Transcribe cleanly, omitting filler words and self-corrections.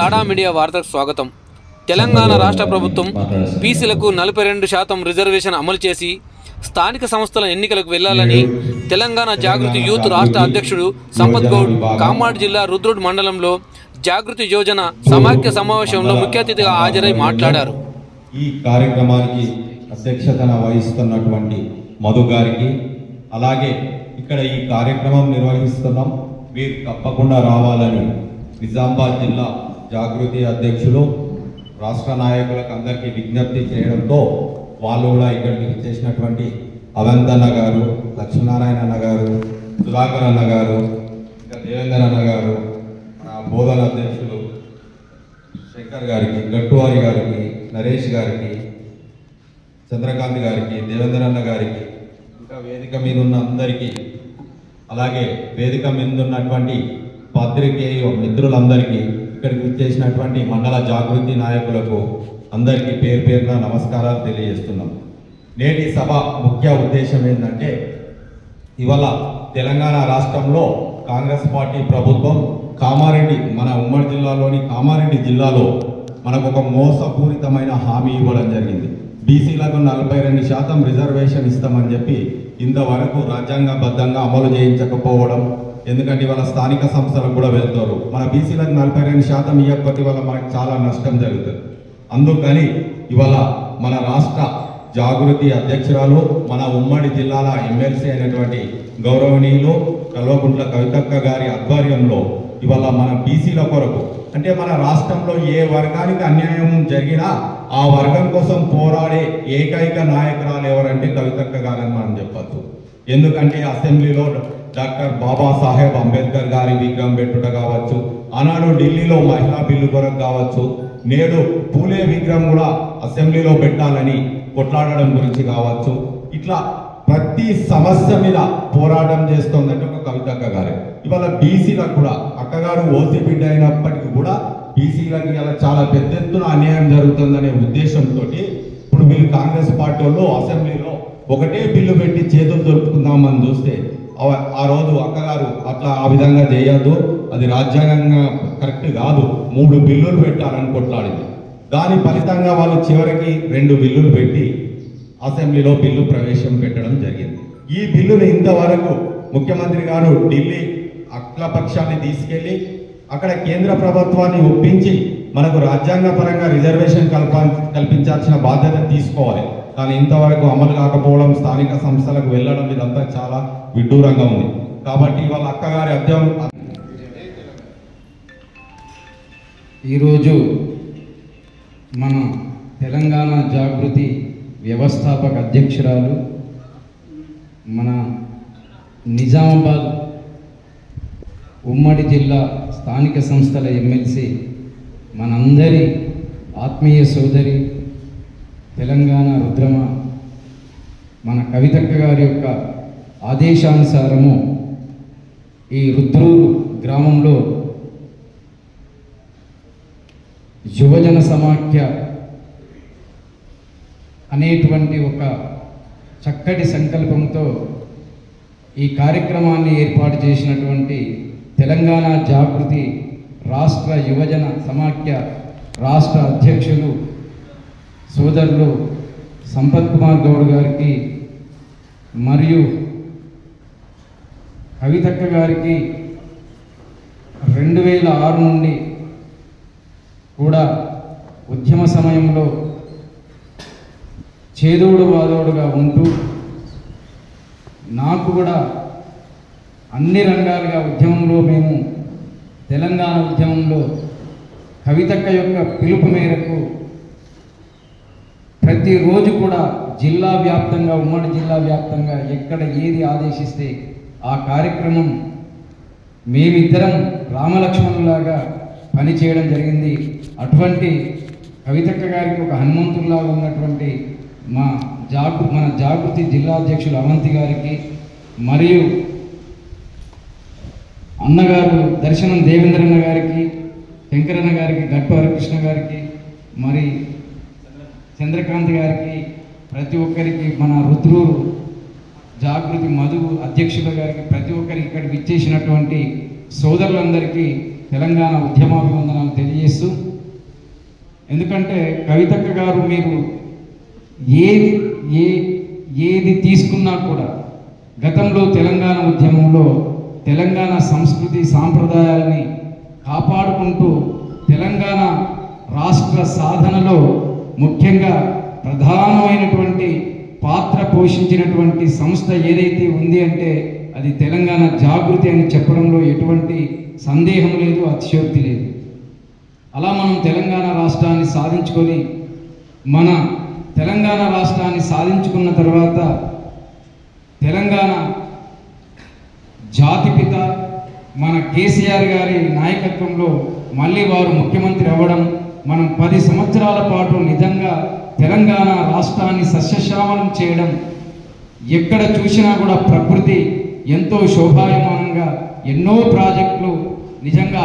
తాడా media వార్తకు స్వాగతం. తెలంగాణ రాష్ట్ర ప్రభుత్వం బీసీలకు 42% రిజర్వేషన్ అమలు చేసి స్థానిక సంస్థల ఎన్నికలకు వెళ్లాలని తెలంగాణ జాగృతి యూత్ రాష్ట్ర అధ్యక్షుడు సంపత్ గౌడ్ కామారెడ్డి జిల్లా రుద్రుడ్ మండలంలో జాగృతి యోజన సమాఖ్య సమావేశంలో ముఖ్య అతిథిగా హాజరై మాట్లాడారు. ఈ కార్యక్రమానికి అధ్యక్షతన వహిస్తున్నటువంటి మధు గారికి, అలాగే ఇక్కడ ఈ కార్యక్రమం నిర్వహిస్తున్నాం, మీరు తప్పకుండా రావాలని నిజామాబాద్ జిల్లా జాగృతి అధ్యక్షులు రాష్ట్ర నాయకులకు అందరికీ విజ్ఞప్తి చేయడంతో వాళ్ళు కూడా ఇక్కడికి చేసినటువంటి అవంతన్న గారు, లక్ష్మీనారాయణ అన్న గారు, సుధాకర్ అన్న గారు, ఇంకా దేవేందర్ అన్న గారు, బోధన అధ్యక్షులు శంకర్ గారికి, గట్టువారి గారికి, నరేష్ గారికి, చంద్రకాంత్ గారికి, దేవేందర్ అన్న గారికి, ఇంకా వేదిక మీద ఉన్న అందరికీ, అలాగే వేదిక మీద ఉన్నటువంటి పాత్రికేయ మిత్రులందరికీ, ఇక్కడికి వచ్చేసినటువంటి మండల జాగృతి నాయకులకు అందరికీ పేరు పేరున నమస్కారాలు తెలియజేస్తున్నాం. నేటి సభ ముఖ్య ఉద్దేశం ఏంటంటే, ఇవాళ తెలంగాణ రాష్ట్రంలో కాంగ్రెస్ పార్టీ ప్రభుత్వం కామారెడ్డి, మన ఉమ్మడి జిల్లాలోని కామారెడ్డి జిల్లాలో మనకు ఒక మోసపూరితమైన హామీ ఇవ్వడం జరిగింది. బీసీలకు 42% రిజర్వేషన్ ఇస్తామని చెప్పి ఇంతవరకు రాజ్యాంగబద్ధంగా అమలు చేయించకపోవడం, ఎందుకంటే ఇవాళ స్థానిక సంస్థలకు కూడా వెళ్తారు. మన బీసీలకు 42% ఇవ్వకపోతే ఇవాళ మనకు చాలా నష్టం జరుగుతుంది. అందుకని ఇవాళ మన రాష్ట్ర జాగృతి అధ్యక్షురాలు, మన ఉమ్మడి జిల్లాల ఎమ్మెల్సీ అయినటువంటి గౌరవనీయులు కల్వకుంట్ల కవితక్క గారి ఆధ్వర్యంలో ఇవాళ మన బీసీల కొరకు, అంటే మన రాష్ట్రంలో ఏ వర్గానికి అన్యాయం జరిగినా ఆ వర్గం కోసం పోరాడే ఏకైక నాయకురాలు ఎవరంటే కవితక్క గారని మనం చెప్పచ్చు. ఎందుకంటే అసెంబ్లీలో డాక్టర్ బాబాసాహెబ్ అంబేద్కర్ గారి విగ్రహం పెట్టుట కావచ్చు, ఆనాడు ఢిల్లీలో మహిళా బిల్లు కొరకు కావచ్చు, నేడు పూలే విగ్రహం కూడా అసెంబ్లీలో పెట్టాలని కొట్లాడడం గురించి కావచ్చు, ఇట్లా ప్రతి సమస్య మీద పోరాటం చేస్తోందంటే ఒక కవితక్క గారే. ఇవాళ బీసీలకు కూడా, అక్కగారు ఓసీ బిడ్డ అయినప్పటికీ కూడా బీసీలకి ఇలా చాలా పెద్ద ఎత్తున అన్యాయం జరుగుతుందనే ఉద్దేశంతో ఇప్పుడు వీళ్ళు కాంగ్రెస్ పార్టీ వాళ్ళు అసెంబ్లీలో ఒకటే బిల్లు పెట్టి చేతులు దొరుకుతుందామని చూస్తే, ఆ రోజు అక్కగారు అట్లా ఆ విధంగా చేయొద్దు, అది రాజ్యాంగంగా కరెక్ట్ కాదు, 3 బిల్లులు పెట్టాలని కొట్లాడింది. దాని ఫలితంగా వాళ్ళు చివరికి 2 బిల్లులు పెట్టి అసెంబ్లీలో బిల్లు ప్రవేశం పెట్టడం జరిగింది. ఈ బిల్లుని ఇంతవరకు ముఖ్యమంత్రి గారు ఢిల్లీ అఖిలపక్షాన్ని తీసుకెళ్లి అక్కడ కేంద్ర ప్రభుత్వాన్ని ఒప్పించి మనకు రాజ్యాంగపరంగా రిజర్వేషన్ కల్పించాల్సిన బాధ్యత తీసుకోవాలి. కానీ ఇంతవరకు అమలు కాకపోవడం, స్థానిక సంస్థలకు వెళ్ళడం, ఇదంతా చాలా విడ్డూరంగా ఉంది. కాబట్టి వాళ్ళ అక్కగారి అధ్యయనం ఈరోజు మన తెలంగాణ జాగృతి వ్యవస్థాపక అధ్యక్షురాలు, మన నిజామాబాద్ ఉమ్మడి జిల్లా స్థానిక సంస్థల ఎమ్మెల్సీ, మనందరి ఆత్మీయ సోదరి, తెలంగాణ రుద్రమ, మన కవితక్క గారి యొక్క ఆదేశానుసారము ఈ రుద్రూరు గ్రామంలో యువజన సమాఖ్య అనేటువంటి ఒక చక్కటి సంకల్పంతో ఈ కార్యక్రమాన్ని ఏర్పాటు చేసినటువంటి తెలంగాణ జాగృతి రాష్ట్ర యువజన సమాఖ్య రాష్ట్ర అధ్యక్షులు సోదరులు సంపత్ కుమార్ గౌడ్ గారికి మరియు కవితక్క గారికి 2006 నుండి కూడా ఉద్యమ సమయంలో చేదోడు వాదోడుగా ఉంటూ, నాకు కూడా అన్ని రంగాలుగా ఉద్యమంలో, మేము తెలంగాణ ఉద్యమంలో కవితక్క యొక్క పిలుపు మేరకు ప్రతిరోజు కూడా జిల్లా వ్యాప్తంగా, ఉమ్మడి జిల్లా వ్యాప్తంగా ఎక్కడ ఏది ఆదేశిస్తే ఆ కార్యక్రమం మేమిద్దరం రామలక్ష్మణులాగా పనిచేయడం జరిగింది. అటువంటి కవితక్క గారికి ఒక హనుమంతుల్లాగా ఉన్నటువంటి మన జాగృతి జిల్లా అధ్యక్షులు అవంతి గారికి, మరియు అన్నగారు దర్శనం దేవేంద్రన్న గారికి, శంకరన్న గారికి, గట్టువారి కృష్ణ గారికి, మరి చంద్రకాంత్ గారికి, ప్రతి ఒక్కరికి, మన రుద్రూరు జాగృతి మధు అధ్యక్షుల గారికి, ప్రతి ఒక్కరికి ఇక్కడికి ఇచ్చేసినటువంటి సోదరులందరికీ తెలంగాణ ఉద్యమాభివందనాలు తెలియజేస్తూ, ఎందుకంటే కవితక్క గారు మీరు ఏది తీసుకున్నా కూడా గతంలో తెలంగాణ ఉద్యమంలో తెలంగాణ సంస్కృతి సాంప్రదాయాల్ని కాపాడుకుంటూ తెలంగాణ రాష్ట్ర సాధనలో ముఖ్యంగా ప్రధానమైనటువంటి పాత్ర పోషించినటువంటి సంస్థ ఏదైతే ఉంది అంటే అది తెలంగాణ జాగృతి అని చెప్పడంలో ఎటువంటి సందేహం లేదు, అతిశయోక్తి లేదు. అలా మనం తెలంగాణ రాష్ట్రాన్ని సాధించుకొని మన తెలంగాణ రాష్ట్రాన్ని సాధించుకున్న తర్వాత తెలంగాణ జాతిపిత మన కేసీఆర్ గారి నాయకత్వంలో మళ్ళీ వారు ముఖ్యమంత్రి అవ్వడం, మనం 10 సంవత్సరాల పాటు నిజంగా తెలంగాణ రాష్ట్రాన్ని సస్యశ్యామలం చేయడం, ఎక్కడ చూసినా కూడా ప్రకృతి ఎంతో శోభాయమానంగా ఎన్నో ప్రాజెక్టులు నిజంగా